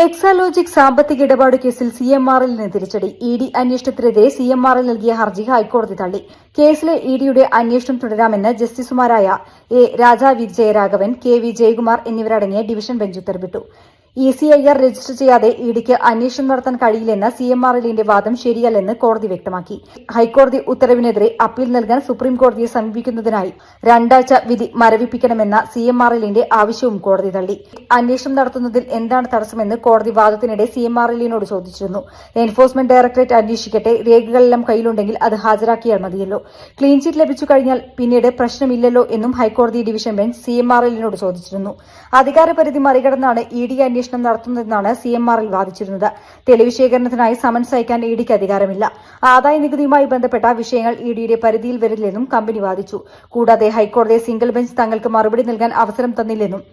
എക്സാലോജിക് സാമ്പത്തിക ഇടപാട് കേസിൽ സിഎംആർഎല്ലിന് തിരിച്ചടി. ഇഡി അന്വേഷണത്തിനെതിരെ സിഎംആർഎൽ നൽകിയ ഹർജി ഹൈക്കോടതി തള്ളി. കേസിലെ ഇഡിയുടെ അന്വേഷണം തുടരാമെന്ന് ജസ്റ്റിസുമാരായ എ രാജാവിജയരാഘവൻ, കെ വി ജയകുമാർ എന്നിവരടങ്ങിയ ഡിവിഷൻ ബെഞ്ച് ഉത്തരവിട്ടു. ഇസിഐആർ രജിസ്റ്റർ ചെയ്യാതെ ഇഡിക്ക് അന്വേഷണം നടത്താൻ കഴിയില്ലെന്ന സിഎംആർഎല്ലിന്റെ വാദം ശരിയല്ലെന്ന് കോടതി വ്യക്തമാക്കി. ഹൈക്കോടതി ഉത്തരവിനെതിരെ അപ്പീൽ നൽകാൻ സുപ്രീംകോടതിയെ സമീപിക്കുന്നതിനായി 2 ആഴ്ച വിധി മരവിപ്പിക്കണമെന്ന സിഎംആർഎല്ലിന്റെ ആവശ്യവും കോടതി തള്ളി. അന്വേഷണം നടത്തുന്നതിൽ എന്താണ് തടസ്സമെന്ന് കോടതി വാദത്തിനിടെ സിഎംആർഎല്ലിനോട് ചോദിച്ചിരുന്നു. എൻഫോഴ്സ്മെന്റ് ഡയറക്ടറേറ്റ് അന്വേഷിക്കട്ടെ, രേഖകളെല്ലാം കയ്യിലുണ്ടെങ്കിൽ അത് ഹാജരാക്കിയാൽ മതിയല്ലോ, ക്ലീൻ ചിറ്റ് ലഭിച്ചു കഴിഞ്ഞാൽ പിന്നീട് പ്രശ്നമില്ലല്ലോ എന്നും ഹൈക്കോടതി ഡിവിഷൻ ബെഞ്ച് സിഎംആർഎല്ലിനോട് ചോദിച്ചിരുന്നു. അധികാരപരിധി മറികടന്നാണ് ഇഡി അന്വേഷണം നടത്തുന്നതെന്നാണ് സിഎംആർഎൽ വാദിച്ചിരുന്നത്. തെളിവ് ശേഖരണത്തിനായി സമൻസ് അയക്കാൻ ഇഡിക്ക് അധികാരമില്ല. ആദായ നികുതിയുമായി ബന്ധപ്പെട്ട വിഷയങ്ങൾ ഇഡിയുടെ പരിധിയിൽ വരില്ലെന്നും കമ്പനി വാദിച്ചു. കൂടാതെ ഹൈക്കോടതി സിംഗിൾ ബെഞ്ച് തങ്ങൾക്ക് മറുപടി നൽകാൻ അവസരം തന്നില്ലെന്നും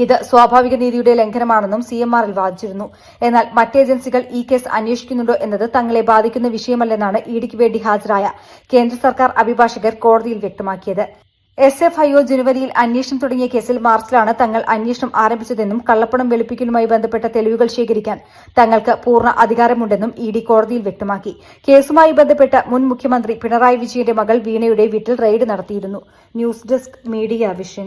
ഇത് സ്വാഭാവിക നീതിയുടെ ലംഘനമാണെന്നും സിഎംആർഎൽ വാദിച്ചിരുന്നു. എന്നാൽ മറ്റ് ഏജൻസികൾ ഈ കേസ് അന്വേഷിക്കുന്നുണ്ടോ എന്നത് തങ്ങളെ ബാധിക്കുന്ന വിഷയമല്ലെന്നാണ് ഇഡിക്ക് വേണ്ടി ഹാജരായ കേന്ദ്ര സർക്കാർ അഭിഭാഷകർ കോടതിയിൽ വ്യക്തമാക്കിയത്. എസ്എഫ്ഐഒ ജനുവരിയിൽ അന്വേഷണം തുടങ്ങിയ കേസിൽ മാർച്ചിലാണ് തങ്ങൾ അന്വേഷണം ആരംഭിച്ചതെന്നും കള്ളപ്പണം വെളുപ്പിക്കലുമായി ബന്ധപ്പെട്ട തെളിവുകൾ ശേഖരിക്കാൻ തങ്ങൾക്ക് പൂർണ്ണ അധികാരമുണ്ടെന്നും ഇഡി കോടതിയിൽ വ്യക്തമാക്കി. കേസുമായി ബന്ധപ്പെട്ട് മുൻ മുഖ്യമന്ത്രി പിണറായി വിജയന്റെ മകൾ വീണയുടെ വീട്ടിൽ റെയ്ഡ് നടത്തിയിരുന്നു. News desk media vision.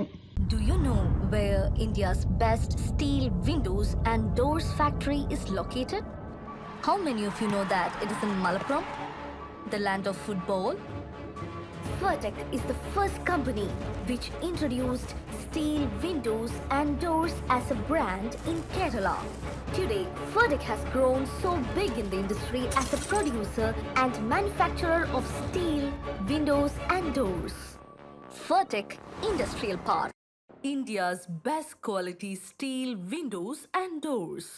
Do you know where India's best steel windows and doors factory is located? How many of you know that it is in Malappuram, the land of football? Vertec is the first company which introduced steel windows and doors as a brand in Kerala. Today, Vertec has grown so big in the industry as a producer and manufacturer of steel windows and doors. Vertec Industrial Park, India's best quality steel windows and doors.